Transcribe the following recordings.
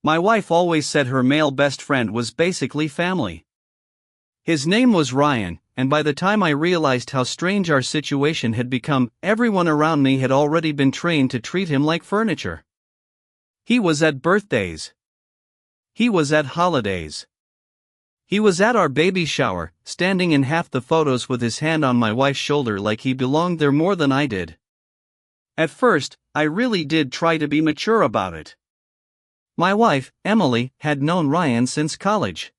My wife always said her male best friend was basically family. His name was Ryan, and by the time I realized how strange our situation had become, everyone around me had already been trained to treat him like furniture. He was at birthdays. He was at holidays. He was at our baby shower, standing in half the photos with his hand on my wife's shoulder like he belonged there more than I did. At first, I really did try to be mature about it. My wife, Emily, had known Ryan since college.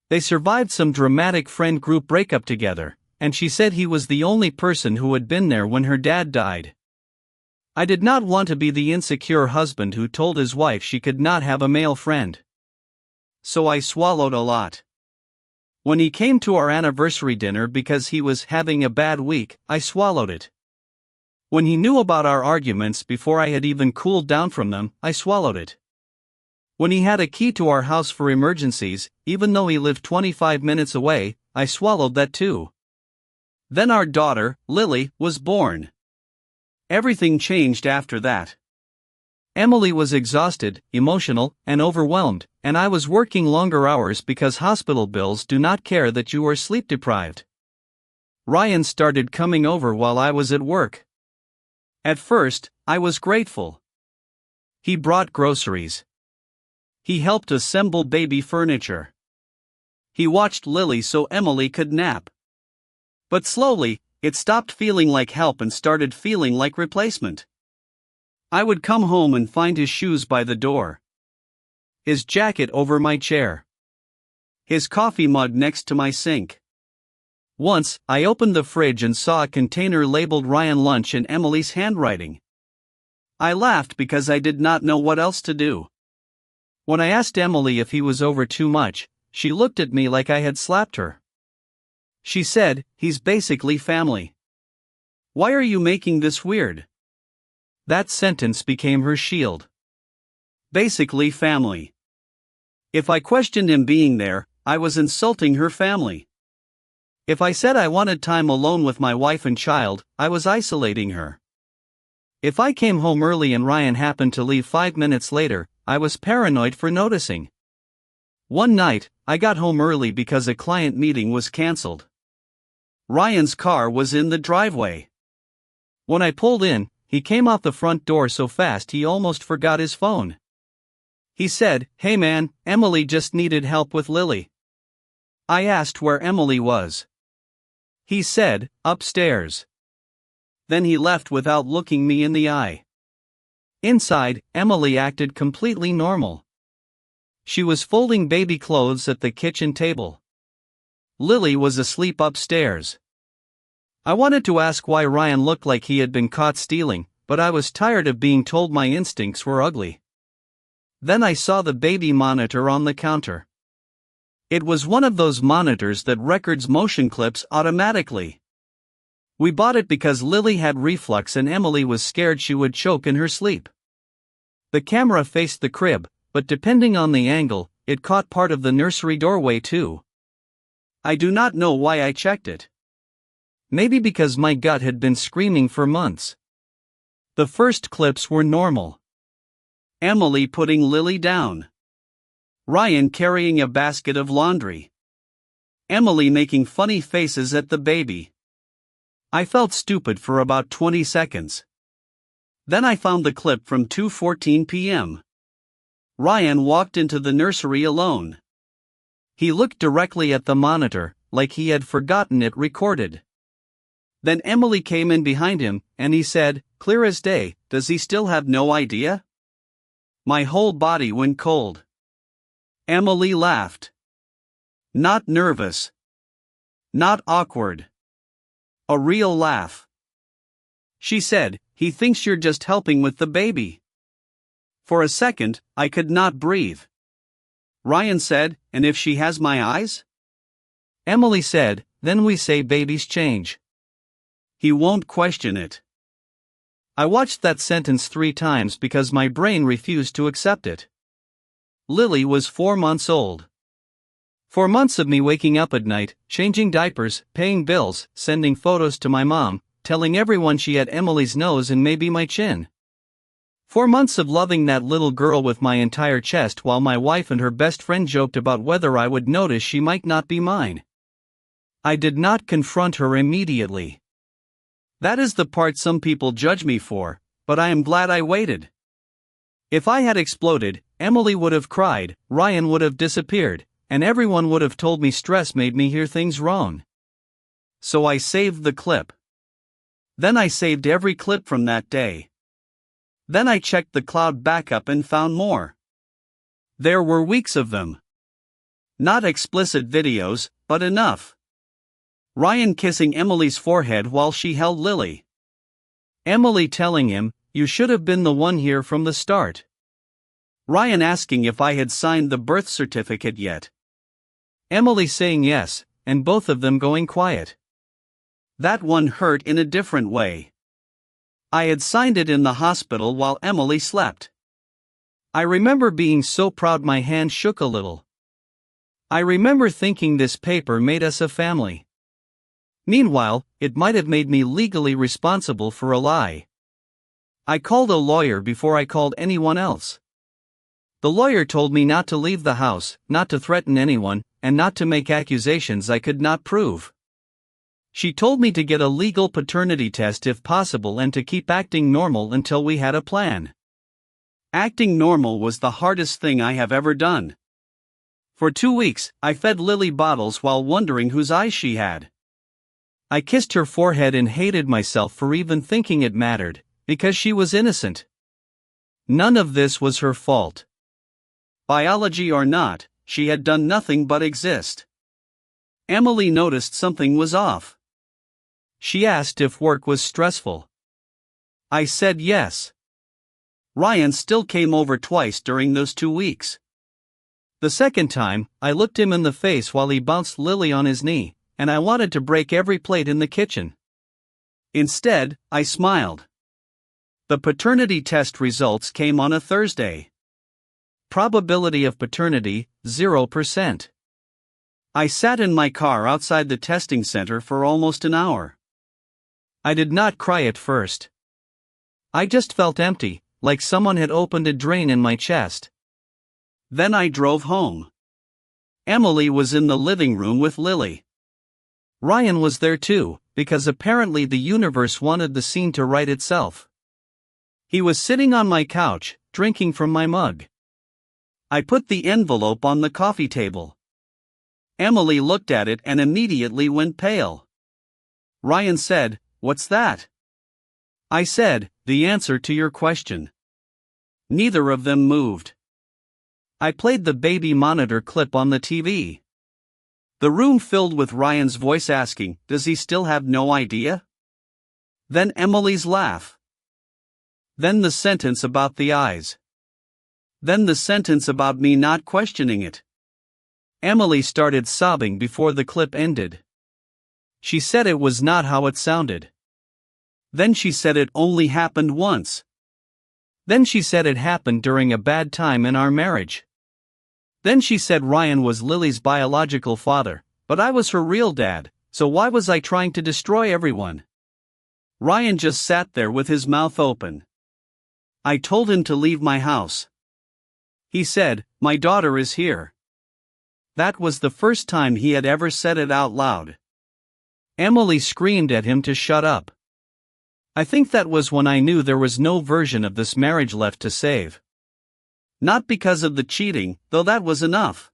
They survived some dramatic friend group breakup together, and she said he was the only person who had been there when her dad died. I did not want to be the insecure husband who told his wife she could not have a male friend. So I swallowed a lot. When he came to our anniversary dinner because he was having a bad week, I swallowed it. When he knew about our arguments before I had even cooled down from them, I swallowed it. When he had a key to our house for emergencies, even though he lived 25 minutes away, I swallowed that too. Then our daughter, Lily, was born. Everything changed after that. Emily was exhausted, emotional, and overwhelmed, and I was working longer hours because hospital bills do not care that you are sleep deprived. Ryan started coming over while I was at work. At first, I was grateful. He brought groceries. He helped assemble baby furniture. He watched Lily so Emily could nap. But slowly, it stopped feeling like help and started feeling like replacement. I would come home and find his shoes by the door. His jacket over my chair. His coffee mug next to my sink. Once, I opened the fridge and saw a container labeled Ryan Lunch in Emily's handwriting. I laughed because I did not know what else to do. When I asked Emily if he was over too much, she looked at me like I had slapped her. She said, "He's basically family. Why are you making this weird?" That sentence became her shield. Basically family. If I questioned him being there, I was insulting her family. If I said I wanted time alone with my wife and child, I was isolating her. If I came home early and Ryan happened to leave 5 minutes later, I was paranoid for noticing. One night, I got home early because a client meeting was cancelled. Ryan's car was in the driveway. When I pulled in, he came out the front door so fast he almost forgot his phone. He said, "Hey man, Emily just needed help with Lily." I asked where Emily was. He said, "Upstairs." Then he left without looking me in the eye. Inside, Emily acted completely normal. She was folding baby clothes at the kitchen table. Lily was asleep upstairs. I wanted to ask why Ryan looked like he had been caught stealing, but I was tired of being told my instincts were ugly. Then I saw the baby monitor on the counter. It was one of those monitors that records motion clips automatically. We bought it because Lily had reflux and Emily was scared she would choke in her sleep. The camera faced the crib, but depending on the angle, it caught part of the nursery doorway too. I do not know why I checked it. Maybe because my gut had been screaming for months. The first clips were normal. Emily putting Lily down. Ryan carrying a basket of laundry. Emily making funny faces at the baby. I felt stupid for about 20 seconds. Then I found the clip from 2:14 p.m. Ryan walked into the nursery alone. He looked directly at the monitor, like he had forgotten it recorded. Then Emily came in behind him, and he said, clear as day, "Does he still have no idea?" My whole body went cold. Emily laughed. Not nervous. Not awkward. A real laugh. She said, "He thinks you're just helping with the baby." For a second, I could not breathe. Ryan said, "And if she has my eyes?" Emily said, "Then we say babies change. He won't question it." I watched that sentence 3 times because my brain refused to accept it. Lily was 4 months old. 4 months of me waking up at night, changing diapers, paying bills, sending photos to my mom, telling everyone she had Emily's nose and maybe my chin. 4 months of loving that little girl with my entire chest while my wife and her best friend joked about whether I would notice she might not be mine. I did not confront her immediately. That is the part some people judge me for, but I am glad I waited. If I had exploded, Emily would have cried, Ryan would have disappeared, and everyone would have told me stress made me hear things wrong. So I saved the clip. Then I saved every clip from that day. Then I checked the cloud backup and found more. There were weeks of them. Not explicit videos, but enough. Ryan kissing Emily's forehead while she held Lily. Emily telling him, "You should have been the one here from the start." Ryan asking if I had signed the birth certificate yet. Emily saying yes, and both of them going quiet. That one hurt in a different way. I had signed it in the hospital while Emily slept. I remember being so proud my hand shook a little. I remember thinking this paper made us a family. Meanwhile, it might have made me legally responsible for a lie. I called a lawyer before I called anyone else. The lawyer told me not to leave the house, not to threaten anyone, and not to make accusations I could not prove. She told me to get a legal paternity test if possible and to keep acting normal until we had a plan. Acting normal was the hardest thing I have ever done. For 2 weeks, I fed Lily bottles while wondering whose eyes she had. I kissed her forehead and hated myself for even thinking it mattered, because she was innocent. None of this was her fault. Biology or not, she had done nothing but exist. Emily noticed something was off. She asked if work was stressful. I said yes. Ryan still came over twice during those 2 weeks. The second time, I looked him in the face while he bounced Lily on his knee, and I wanted to break every plate in the kitchen. Instead, I smiled. The paternity test results came on a Thursday. Probability of paternity, 0%. I sat in my car outside the testing center for almost an hour. I did not cry at first. I just felt empty, like someone had opened a drain in my chest. Then I drove home. Emily was in the living room with Lily. Ryan was there too, because apparently the universe wanted the scene to write itself. He was sitting on my couch, drinking from my mug. I put the envelope on the coffee table. Emily looked at it and immediately went pale. Ryan said, "What's that?" I said, "The answer to your question." Neither of them moved. I played the baby monitor clip on the TV. The room filled with Ryan's voice asking, "Does he still have no idea?" Then Emily's laugh. Then the sentence about the eyes. Then the sentence about me not questioning it. Emily started sobbing before the clip ended. She said it was not how it sounded. Then she said it only happened once. Then she said it happened during a bad time in our marriage. Then she said Ryan was Lily's biological father, but I was her real dad, so why was I trying to destroy everyone? Ryan just sat there with his mouth open. I told him to leave my house. He said, "My daughter is here." That was the first time he had ever said it out loud. Emily screamed at him to shut up. I think that was when I knew there was no version of this marriage left to save. Not because of the cheating, though that was enough.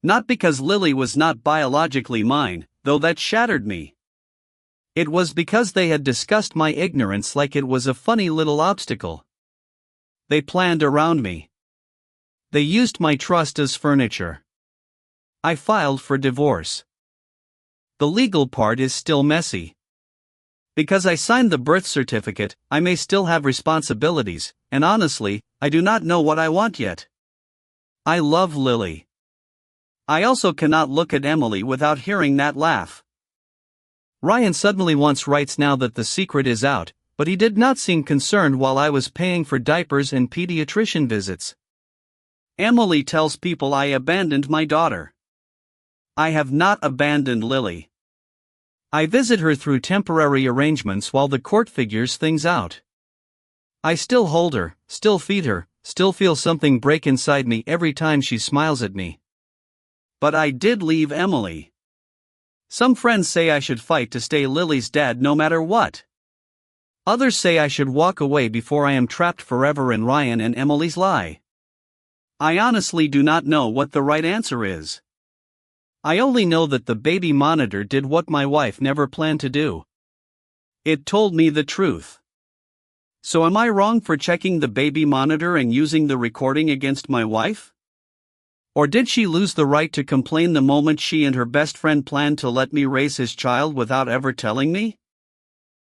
Not because Lily was not biologically mine, though that shattered me. It was because they had discussed my ignorance like it was a funny little obstacle. They planned around me. They used my trust as furniture. I filed for divorce. The legal part is still messy. Because I signed the birth certificate, I may still have responsibilities, and honestly, I do not know what I want yet. I love Lily. I also cannot look at Emily without hearing that laugh. Ryan suddenly writes now that the secret is out, but he did not seem concerned while I was paying for diapers and pediatrician visits. Emily tells people I abandoned my daughter. I have not abandoned Lily. I visit her through temporary arrangements while the court figures things out. I still hold her, still feed her, still feel something break inside me every time she smiles at me. But I did leave Emily. Some friends say I should fight to stay Lily's dad no matter what. Others say I should walk away before I am trapped forever in Ryan and Emily's lie. I honestly do not know what the right answer is. I only know that the baby monitor did what my wife never planned to do. It told me the truth. So am I wrong for checking the baby monitor and using the recording against my wife? Or did she lose the right to complain the moment she and her best friend planned to let me raise his child without ever telling me?